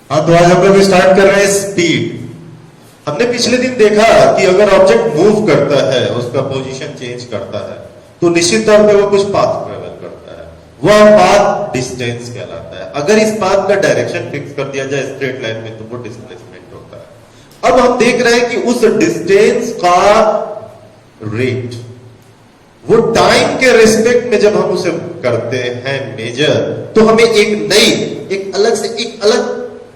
हाँ, तो आज हम लोग स्टार्ट कर रहे हैं स्पीड। हमने पिछले दिन देखा कि अगर ऑब्जेक्ट मूव करता है, उसका पोजीशन चेंज करता है, तो निश्चित तौर पे वो कुछ पाथ ट्रेवल करता है। वह पाथ डिस्टेंस कहलाता है। अगर इस पाथ का डायरेक्शन फिक्स कर दिया जाए स्ट्रेट लाइन में, तो वो डिस्प्लेसमेंट होता है। अब हम देख रहे हैं कि उस डिस्टेंस का रेट, वो टाइम के रिस्पेक्ट में जब हम उसे करते हैं मेजर, तो हमें एक अलग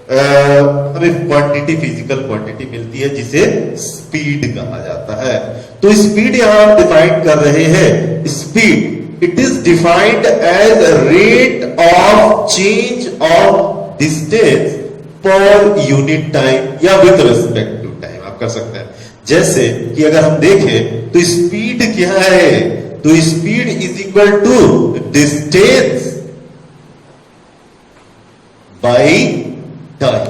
हमें क्वांटिटी, फिजिकल क्वांटिटी मिलती है, जिसे स्पीड कहा जाता है। तो स्पीड यहां हम डिफाइन कर रहे हैं। Speed, it is defined as rate of change of distance per unit time या विद रिस्पेक्ट टू टाइम आप कर सकते हैं। जैसे कि अगर हम देखें तो स्पीड क्या है, तो speed is equal to distance by time.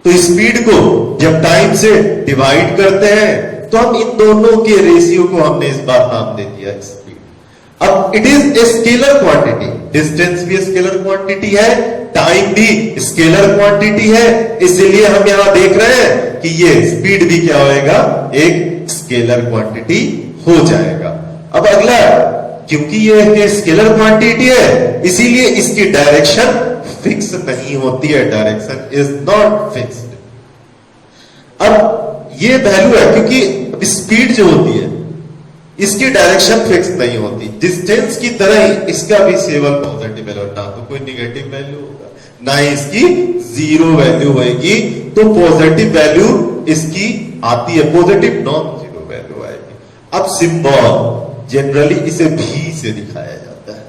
तो स्पीड को जब टाइम से डिवाइड करते हैं, तो हम इन दोनों के रेशियो को हमने इस बार नाम दे दिया स्पीड। अब it is a scalar quantity, distance भी स्केलर क्वांटिटी है, टाइम भी स्केलर क्वांटिटी है, इसलिए हम यहां देख रहे हैं कि ये स्पीड भी क्या होएगा, एक स्केलर क्वांटिटी हो जाएगा। अब अगला, क्योंकि ये स्केलर क्वांटिटी है, इसीलिए इसकी डायरेक्शन फिक्स नहीं होती है, डायरेक्शन इज नॉट फिक्स्ड। अब ये वैल्यू है, क्योंकि स्पीड जो होती है इसकी डायरेक्शन फिक्स नहीं होती। डिस्टेंस की तरह ही इसका भी केवल पॉजिटिव वैल्यू, ना तो कोई निगेटिव वैल्यू होगा, ना ही इसकी जीरो वैल्यू होगी। तो पॉजिटिव वैल्यू इसकी आती है, पॉजिटिव नॉन जीरो वैल्यू आएगी। अब सिंबल जनरली इसे भी से दिखाया जाता है,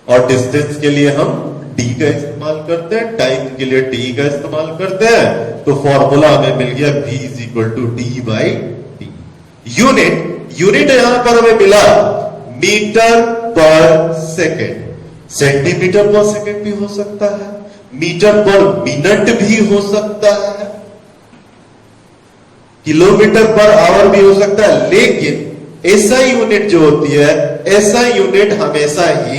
और डिस्टेंस के लिए हम डी का इस्तेमाल करते हैं, टाइम के लिए टी का इस्तेमाल करते हैं। तो फॉर्मूला हमें मिल गया v is equal to D by T. Unit यहां पर हमें मिला मीटर पर सेकेंड, सेंटीमीटर पर सेकेंड भी हो सकता है, मीटर पर मिनट भी हो सकता है, किलोमीटर पर आवर भी हो सकता है। लेकिन ऐसा यूनिट जो होती है, ऐसा यूनिट हमेशा ही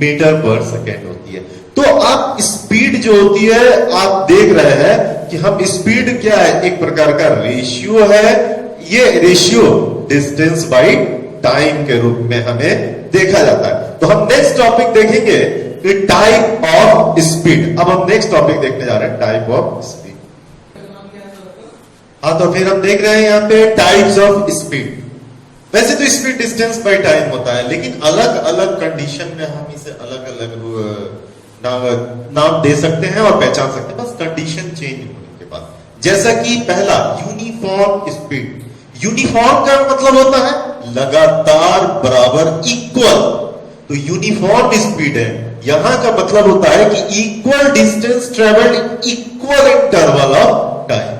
मीटर पर सेकेंड होती है। तो आप स्पीड जो होती है, आप देख रहे हैं कि हम स्पीड क्या है, एक प्रकार का रेशियो है। ये रेशियो डिस्टेंस बाई टाइम के रूप में हमें देखा जाता है। तो हम नेक्स्ट टॉपिक देखेंगे कि टाइप ऑफ स्पीड। अब हम नेक्स्ट टॉपिक देखने जा रहे हैं, टाइप ऑफ स्पीड। हाँ, तो फिर हम देख रहे हैं यहां पे टाइप्स ऑफ स्पीड। वैसे तो स्पीड डिस्टेंस बाई टाइम होता है, लेकिन अलग अलग कंडीशन में हम इसे अलग अलग नाम दे सकते हैं और पहचान सकते हैं, बस कंडीशन चेंज होने के बाद। जैसा कि पहला, यूनिफॉर्म स्पीड। यूनिफॉर्म का मतलब होता है लगातार, बराबर, इक्वल। तो यूनिफॉर्म स्पीड है, यहां का मतलब होता है कि equal distance travelled equal interval of time.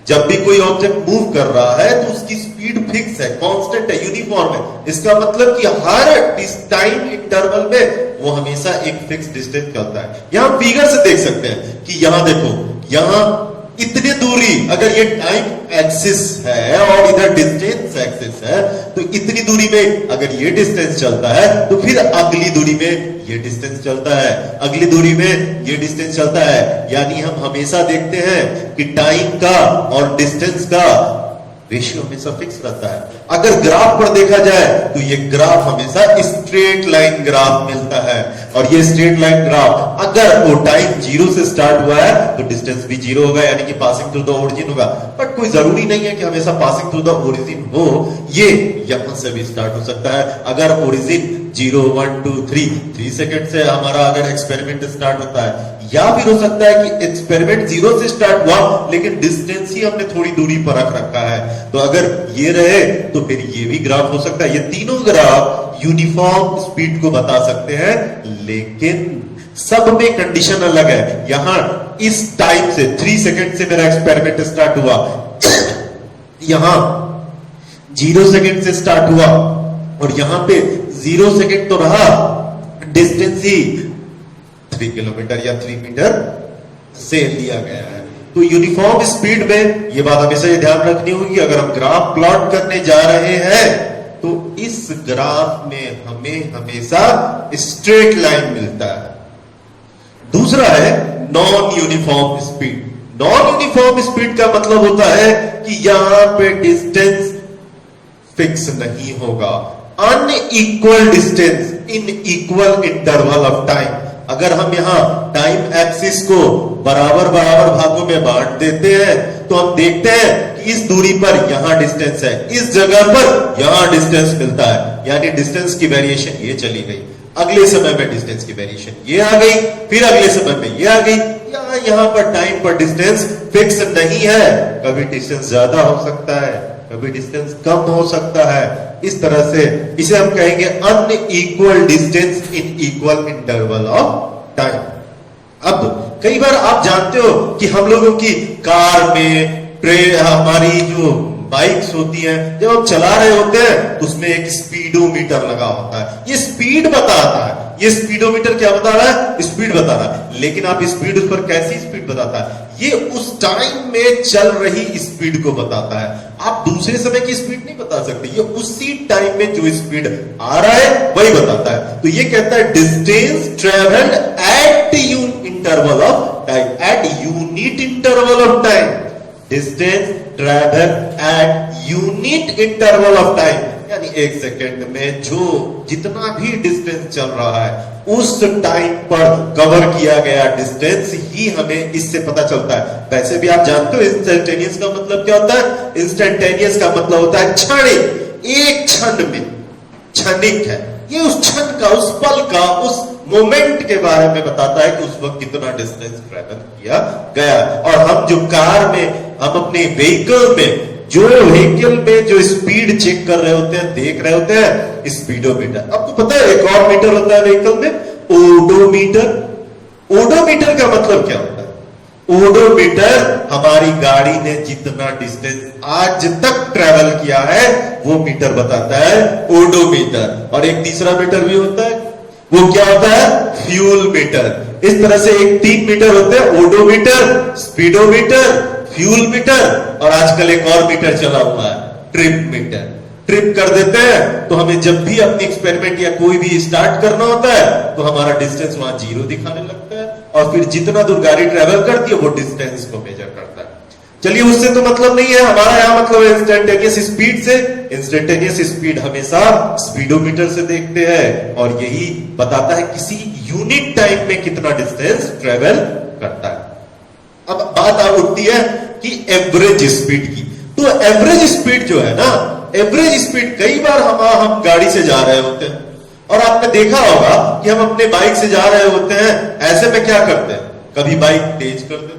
जब भी कोई ऑब्जेक्ट मूव कर रहा है तो उसकी स्पीड फिक्स है, कांस्टेंट है, यूनिफॉर्म है। इसका मतलब कि हर टाइम इंटरवल में वो हमेशा एक फिक्स डिस्टेंस चलता है। यहां फिगर से देख सकते हैं कि यहां देखो, यहां इतनी दूरी, अगर ये टाइम एक्सिस है और इधर डिस्टेंस एक्सिस है, तो इतनी दूरी में अगर ये डिस्टेंस चलता है, तो फिर अगली दूरी में ये डिस्टेंस चलता है, अगली दूरी में ये डिस्टेंस चलता है। यानी हम हमेशा देखते हैं कि टाइम का और डिस्टेंस का रेशियो हमेशा फिक्स रहता है। अगर ग्राफ पर देखा जाए तो ये ग्राफ हमेशा स्ट्रेट लाइन ग्राफ मिलता है, और ये स्ट्रेट लाइन ग्राफ अगर वो टाइम जीरो से स्टार्ट हुआ है तो डिस्टेंस भी जीरो होगा, यानी कि पासिंग थ्रू द ओरिजिन होगा। बट कोई जरूरी नहीं है कि हमेशा पासिंग थ्रू द ओरिजिन हो, ये यहां से भी स्टार्ट हो सकता है। अगर ओरिजिन 0, 1, 2, 3 सेकंड से हमारा अगर एक्सपेरिमेंट स्टार्ट होता है, या फिर हो सकता है कि एक्सपेरिमेंट 0 से स्टार्ट हुआ लेकिन डिस्टेंस ही हमने थोड़ी दूरी पर रख रखा है। तो अगर ये रहे तो फिर ये भी ग्राफ हो सकता है। ये तीनों ग्राफ यूनिफॉर्म स्पीड को बता सकते हैं, लेकिन सब में कंडीशन अलग है। यहां इस टाइम से 3 सेकंड से मेरा एक्सपेरिमेंट स्टार्ट हुआ, यहां 0 सेकंड से स्टार्ट हुआ, और यहां पे 0 सेकंड तो रहा, डिस्टेंस ही 3 किलोमीटर या 3 मीटर से लिया गया है। तो यूनिफॉर्म स्पीड में ये बात हमेशा ध्यान रखनी होगी। अगर हम ग्राफ प्लॉट करने जा रहे हैं तो इस ग्राफ में हमें हमेशा स्ट्रेट लाइन मिलता है। दूसरा है non uniform speed. Non uniform speed का मतलब होता है कि यहां पे डिस्टेंस फिक्स नहीं होगा, unequal distance in equal interval of time. अगर हम यहां टाइम एक्सिस को बराबर बराबर भागों में बांट देते हैं तो हम देखते हैं कि इस दूरी पर यहां डिस्टेंस है, इस जगह पर यहां डिस्टेंस मिलता है, यानी डिस्टेंस की वेरिएशन ये चली गई, अगले समय में डिस्टेंस की वेरिएशन ये आ गई, फिर अगले समय में ये आ गई। यहां पर टाइम पर डिस्टेंस फिक्स नहीं है, कभी डिस्टेंस ज्यादा हो सकता है, कभी डिस्टेंस कम हो सकता है। इस तरह से इसे हम कहेंगे unequal distance in equal interval of time. अब कई बार आप जानते हो कि हम लोगों की कार में, ट्रेन, हमारी जो बाइक्स होती हैं, जब हम चला रहे होते हैं तो उसमें एक स्पीडोमीटर लगा होता है, ये स्पीड बताता है। ये स्पीडोमीटर क्या बता रहा है? स्पीड बता रहा है। लेकिन आप स्पीड उस पर कैसी स्पीड बताता है? ये उस टाइम में चल रही स्पीड को बताता है, आप दूसरे समय की स्पीड नहीं बता सकते। ये उसी टाइम में जो स्पीड आ रहा है वही बताता है। तो ये कहता है distance travelled at interval of time, at unit interval of time. Distance travel at unit interval of time, यानी एक सेकेंड में जो जितना भी डिस्टेंस चल रहा है उस टाइम पर कवर किया गया डिस्टेंस ही हमें इससे पता चलता है। वैसे भी आप जानते हो इंस्टेंटेनियस का मतलब क्या होता है? इंस्टेंटेनियस का मतलब होता है क्षणिक, एक क्षण में, क्षणिक है ये, उस क्षण का, उस पल का, उस मोमेंट के बारे में बताता है कि उस वक्त कितना डिस्टेंस ट्रेवल किया गया। और हम जो कार में, हम अपने व्हीकल में, जो व्हीकल में जो स्पीड चेक कर रहे होते हैं, देख रहे होते हैं, स्पीडोमीटर। आपको पता है एक और मीटर होता है व्हीकल में, ओडोमीटर। ओडोमीटर का मतलब क्या होता है? ओडोमीटर हमारी गाड़ी ने जितना डिस्टेंस आज तक ट्रेवल किया है वो मीटर बताता है, ओडोमीटर। और एक तीसरा मीटर भी होता है, वो क्या होता है? Fuel metre. इस तरह से एक 3 मीटर होते हैं, ओडोमीटर, स्पीडोमीटर, फ्यूल मीटर, और आजकल एक और मीटर चला हुआ है, ट्रिप मीटर। ट्रिप कर देते हैं तो हमें जब भी अपनी एक्सपेरिमेंट या कोई भी स्टार्ट करना होता है तो हमारा डिस्टेंस वहां 0 दिखाने लगता है, और फिर जितना दूर गाड़ी ट्रेवल करती है वो डिस्टेंस को मेजर करता है। चलिए, उससे तो मतलब नहीं है हमारा, यहां मतलब है इंस्टेंटेनियस स्पीड से। इंस्टेंटेनियस स्पीड हमेशा स्पीडोमीटर से देखते हैं, और यही बताता है किसी यूनिट टाइम में कितना डिस्टेंस ट्रेवल करता है। अब बात आ उठती है कि एवरेज स्पीड की। तो एवरेज स्पीड जो है ना, एवरेज स्पीड, कई बार हम गाड़ी से जा रहे होते हैं और आपने देखा होगा कि हम अपने बाइक से जा रहे होते हैं, ऐसे में क्या करते हैं? कभी बाइक तेज कर देते हैं,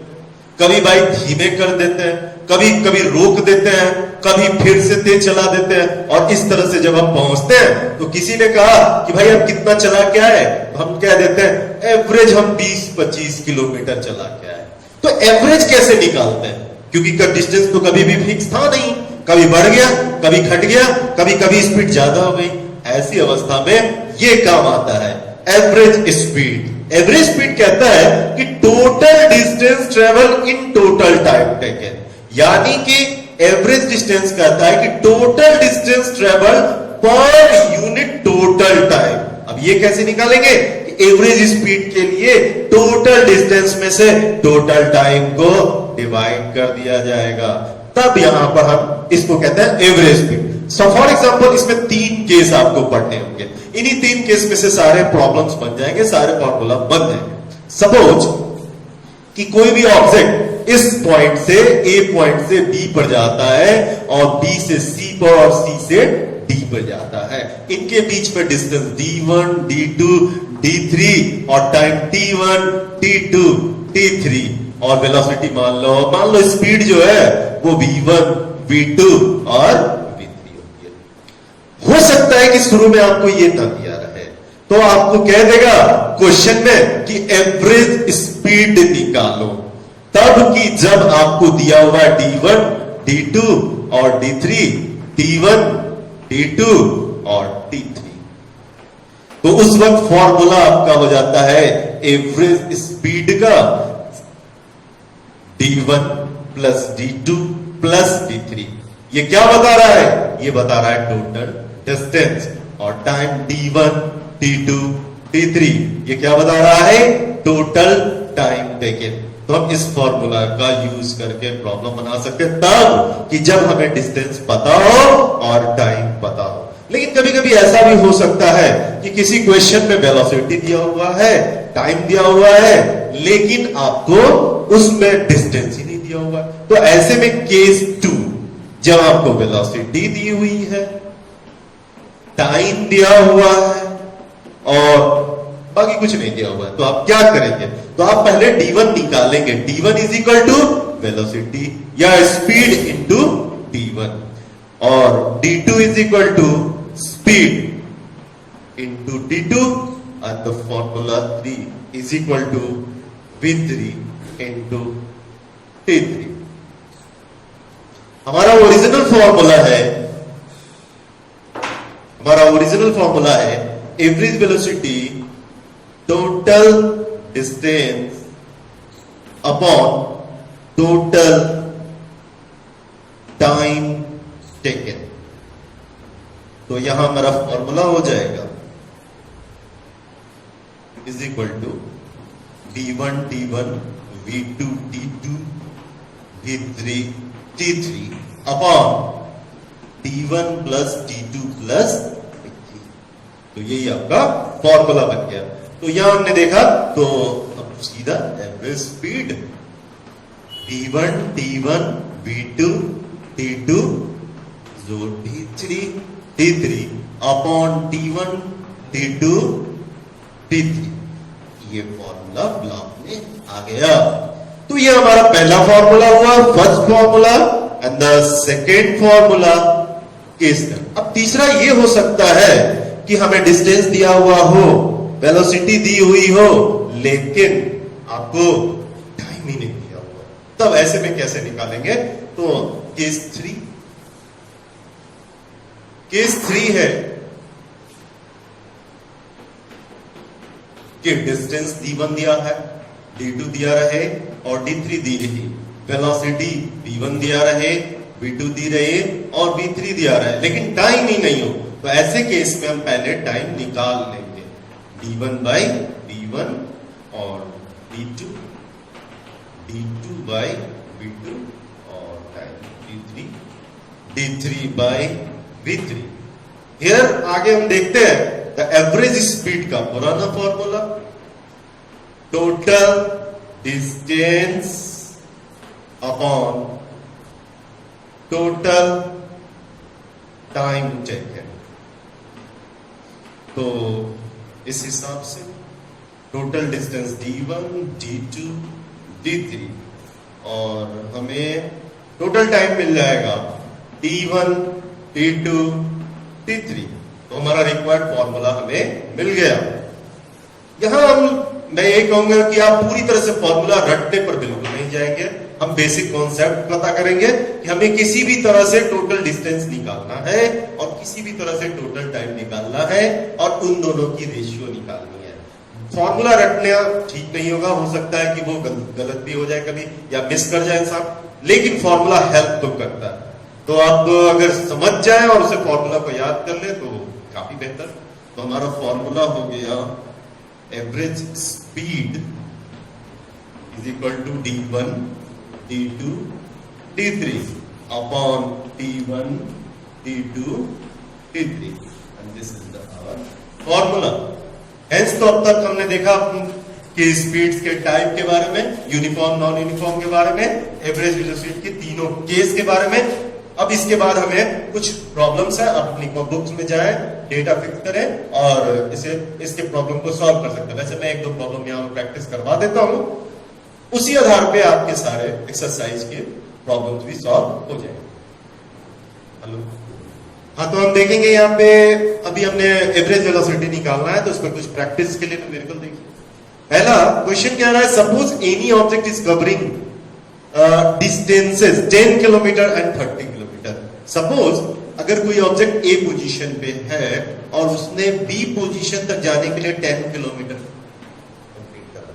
कभी बाइक धीमे कर देते हैं, कभी कभी रोक देते हैं, कभी फिर से तेज चला देते हैं। और इस तरह से जब हम पहुंचते हैं तो किसी ने कहा कि भाई अब कितना चला क्या है, तो हम कह देते हैं एवरेज हम 20-25 किलोमीटर चला क्या है। तो एवरेज कैसे निकालते हैं? क्योंकि डिस्टेंस तो कभी भी फिक्स था नहीं, कभी बढ़ गया, कभी घट गया, कभी कभी स्पीड ज्यादा हो गई। ऐसी अवस्था में ये काम आता है एवरेज स्पीड। एवरेज स्पीड कहता है कि total distance travel in total time taken, यानी कि एवरेज डिस्टेंस कहता है कि total distance travel per unit total time. अब ये कैसे निकालेंगे? एवरेज स्पीड के लिए टोटल डिस्टेंस में से टोटल टाइम को डिवाइड कर दिया जाएगा, तब यहां पर हम इसको कहते हैं average speed. So for example इसमें 3 केस आपको पढ़ने होंगे, इन्हीं 3 केस में से सारे प्रॉब्लम्स बन जाएंगे, सारे फॉर्मूला बन जाएंगे। सपोज कि कोई भी ऑब्जेक्ट इस पॉइंट से, ए पॉइंट से बी पर जाता है और बी से सी पर और सी से डी पर जाता है। इनके बीच में डिस्टेंस d1, d2, d3 और टाइम t1, t2, t3 और वेलोसिटी मान लो स्पीड जो है वो v1, v2 और v3 होती है। हो सकता है कि शुरू में आपको ये ना दिया रहे तो आपको कह देगा क्वेश्चन में कि एवरेज स्पीड निकालो, तब कि जब आपको दिया हुआ d1, d2 और d3, t1, t2 और t3, तो उस वक्त फॉर्मूला आपका हो जाता है एवरेज स्पीड का d1 plus d2 plus d3। ये क्या बता रहा है? ये बता रहा है टोटल डिस्टेंस, और टाइम d1, d2, d3 ये क्या बता रहा है? Total time taken. तो हम इस फॉर्मूला का यूज करके प्रॉब्लम बना सकते हैं तब कि जब हमें डिस्टेंस पता हो और टाइम पता हो। लेकिन कभी कभी ऐसा भी हो सकता है कि किसी क्वेश्चन में वेलोसिटी दिया हुआ है, टाइम दिया हुआ है, लेकिन आपको उसमें डिस्टेंस ही नहीं दिया हुआ। तो ऐसे में केस 2, जब आपको वेलोसिटी दी हुई है, टाइम दिया हुआ है और बाकी कुछ नहीं दिया हुआ है, तो आप क्या करेंगे? तो आप पहले d1 निकालेंगे। d1 is equal to velocity या स्पीड इंटू d1, और d2 is equal to speed into d2, and the formula 3 is equal to v3 into t3। हमारा ओरिजिनल फॉर्मूला है average velocity total distance upon total time taken. तो यहां हमारा formula हो जाएगा is equal to d1 t1 v2 t2 v3 t3 upon t1 plus t2 plus v3। तो यही आपका फॉर्मूला बन गया। तो यहां हमने देखा तो अब सीधा average speed d1 t1 v2 t2 जो t3 t3 upon t1 t2 t3, ये फॉर्मूला ब्लॉक में आ गया। तो ये हमारा पहला फॉर्मूला हुआ, first formula, and the second formula is. अब तीसरा ये हो सकता है कि हमें डिस्टेंस दिया हुआ हो, वेलोसिटी दी हुई हो, लेकिन आपको टाइम ही नहीं दिया हुआ, तब ऐसे में कैसे निकालेंगे? तो केस 3 है कि डिस्टेंस d1 दिया है, d2 दिया रहे और d3 दी रही, वेलोसिटी v1 दिया रहे, v2 दी रहे और v3 दिया रहे, लेकिन टाइम ही नहीं हो। तो ऐसे केस में हम पहले टाइम निकाल लेंगे, d1 बाई v1 और d2 बाई v2 और time d3 by v3। Here आगे हम देखते हैं द एवरेज स्पीड का पुराना formula, total distance upon total time taken. तो इस हिसाब से total distance d1 d2 d3 और हमें टोटल टाइम मिल जाएगा t1 t2 t3। तो हमारा रिक्वायर्ड फॉर्मूला हमें मिल गया। यहां मैं ये कहूंगा कि आप पूरी तरह से फॉर्मूला रटने पर बिल्कुल नहीं जाएंगे। हम बेसिक कॉन्सेप्ट पता करेंगे कि हमें किसी भी तरह से टोटल डिस्टेंस निकालना है और किसी भी तरह से टोटल टाइम निकालना है और उन दोनों की रेशियो निकालनी है। फॉर्मूला रटना ठीक नहीं होगा, हो सकता है कि वो गलत भी हो जाए कभी या मिस कर जाए इंसान, लेकिन फॉर्मूला हेल्प तो करता है। तो आप अगर समझ जाए और उसे फॉर्मूला को याद कर ले तो काफी बेहतर। तो हमारा फॉर्मूला हो गया average speed is equal to d1 d2 d3 upon t1 t2 t3 and this is the our formula. Hence तो अब तक हमने देखा कि स्पीड्स के टाइप के बारे में, यूनिफॉर्म नॉन यूनिफॉर्म के बारे में, एवरेज वेलोसिटी के तीनों केस के बारे में। अब इसके बाद हमें कुछ प्रॉब्लम्स है, आप अपनी बुक्स में जाएं, डेटा फिक्स करें और इसके प्रॉब्लम को सॉल्व कर सकते हैं। वैसे मैं 1-2 प्रॉब्लम यहां प्रैक्टिस करवा देता हूं, उसी आधार पे आपके सारे एक्सरसाइज के प्रॉब्लम्स भी सॉल्व हो जाएंगे। हेलो, हाँ, तो हम देखेंगे यहाँ पे अभी हमने एवरेज वेलोसिटी निकालना है, तो इसमें कुछ प्रैक्टिस के लिए मेरे देखिए। पहला क्वेश्चन क्या रहा है, suppose any object is covering distances 10 kilometre and 30 kilometre. Suppose अगर कोई ऑब्जेक्ट ए पोजीशन पे है और उसने बी पोजीशन तक जाने के लिए 10 किलोमीटर कंप्लीट करा,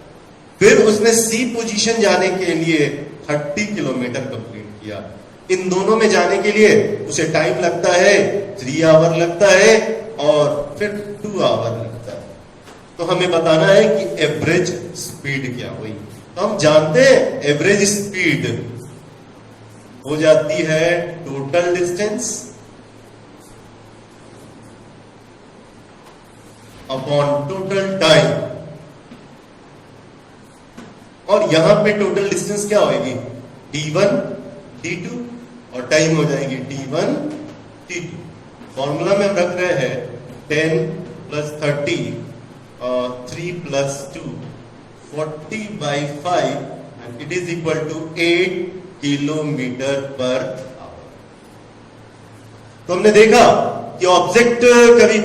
फिर उसने सी पोजीशन जाने के लिए 30 किलोमीटर कंप्लीट किया। इन दोनों में जाने के लिए उसे टाइम लगता है 3 आवर लगता है और फिर 2 आवर लगता है। तो हमें बताना है कि एवरेज स्पीड क्या हुई। तो हम जानते हैं एवरेज स्पीड हो जाती है total distance upon total time, और यहां पे टोटल डिस्टेंस क्या होगी, t1 t2 और टाइम हो जाएगी t1 t2। फॉर्मूला में हम रख रहे हैं 10 plus 30 3 plus 2 40/5 and it is equal to 8 kilometre per hour. तो हमने देखा कि ऑब्जेक्ट कभी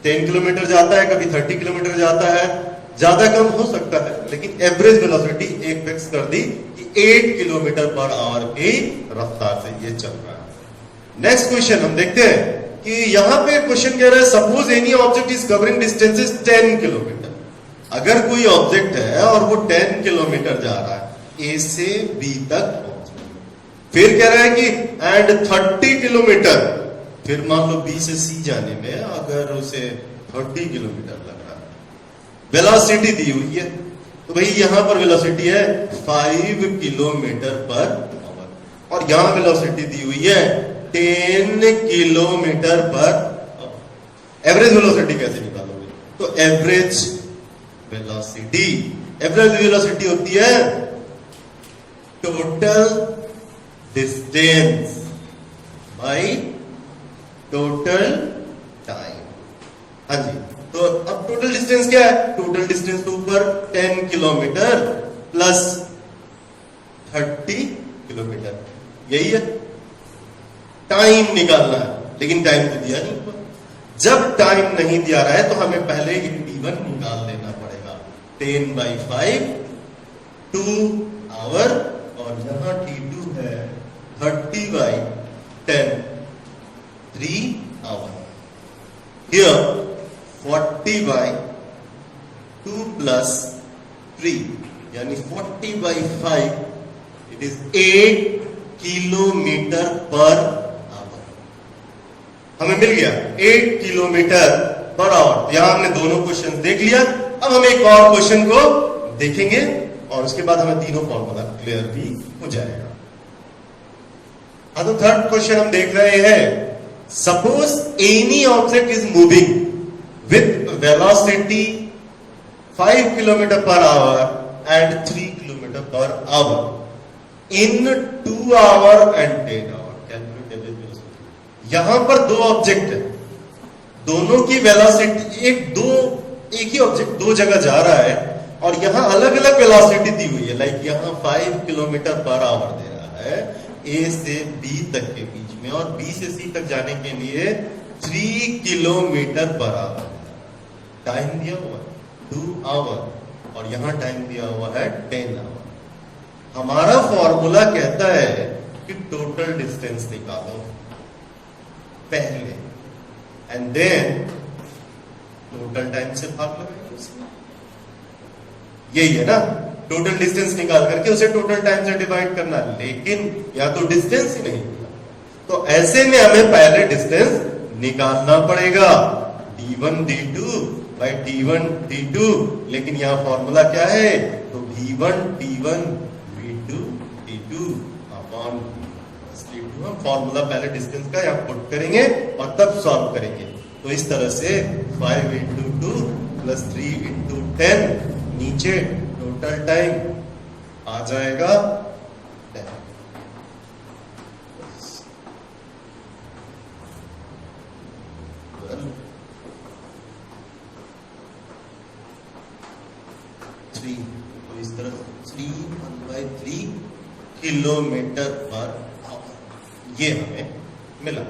10 किलोमीटर जाता है, कभी 30 किलोमीटर जाता है, ज्यादा कम हो सकता है, लेकिन एवरेज वेलोसिटी एक फिक्स कर दी कि 8 किलोमीटर पर आवर की रफ्तार से ये चल रहा है। नेक्स्ट क्वेश्चन हम देखते हैं कि यहां पे क्वेश्चन कह रहा है suppose any object is covering distances 10 kilometre. अगर कोई ऑब्जेक्ट है और वो 10 किलोमीटर जा रहा है ए से बी तक पहुंचना, फिर कह रहा है कि एंड 30 किलोमीटर, फिर मान लो बी से सी जाने में अगर उसे 30 किलोमीटर लग रहा है, वेलोसिटी दी हुई है, तो भाई यहां पर वेलोसिटी है 5 किलोमीटर पर आवर, और यहां वेलोसिटी दी हुई है 10 kilometre per our. Average velocity कैसे निकालोगे, तो एवरेज वेलोसिटी होती है total distance by total time. हाँ जी, तो अब टोटल डिस्टेंस क्या है, टोटल डिस्टेंस तो ऊपर 10 किलोमीटर प्लस 30 किलोमीटर, यही है। टाइम निकालना है, लेकिन टाइम तो दिया नहीं ऊपर। जब टाइम नहीं दिया रहा है तो हमें पहले ही t1 निकाल लेना पड़ेगा, 10/5 2 आवर, और यहां t2 है 30/10 3 आवर। Here 40/2 plus 3 यानी 40/5, it is 8 kilometre per our. हमें मिल गया 8 किलोमीटर पर आवर। यहां हमने दोनों क्वेश्चन देख लिया। अब हम एक और क्वेश्चन को देखेंगे और उसके बाद हमें तीनों फॉर्मूला क्लियर भी हो जाएगा। हाँ, तो थर्ड क्वेश्चन हम देख रहे हैं, suppose any object is moving with velocity 5 kilometer per hour and 3 kilometer per hour in 2 hour and 10 hour. Calculate average velocity. यहां पर दो ऑब्जेक्ट है, दोनों की वेलोसिटी एक ही ऑब्जेक्ट दो जगह जा रहा है और यहां अलग अलग वेलोसिटी दी हुई है। लाइक यहां 5 किलोमीटर पर आवर दे रहा है ए से बी तक के बीच में, और बी से सी तक जाने के लिए 3 किलोमीटर पर आवर। टाइम दिया हुआ 2 आवर और यहां टाइम दिया हुआ है 10 आवर। हमारा फॉर्मूला कहता है कि टोटल डिस्टेंस निकालो पहले एंड देन टोटल टाइम से भाग लगाएंगे उसमें। यही है ना, टोटल डिस्टेंस निकाल करके उसे टोटल टाइम से डिवाइड करना, लेकिन या तो डिस्टेंस ही नहीं मिला, तो ऐसे में हमें पहले डिस्टेंस निकालना पड़ेगा d1 d2 by d1 d2। लेकिन यहां फॉर्मूला क्या है, तो v1 d1 v2 d2 upon d2। हम फॉर्मूला पहले डिस्टेंस का यहां पुट करेंगे और तब सॉल्व करेंगे। तो इस तरह से 5 into 2 प्लस 3 into 10, नीचे टोटल टाइम आ जाएगा 10। 3, तो इस तरह 3 किलोमीटर पर आवर ये हमें मिला।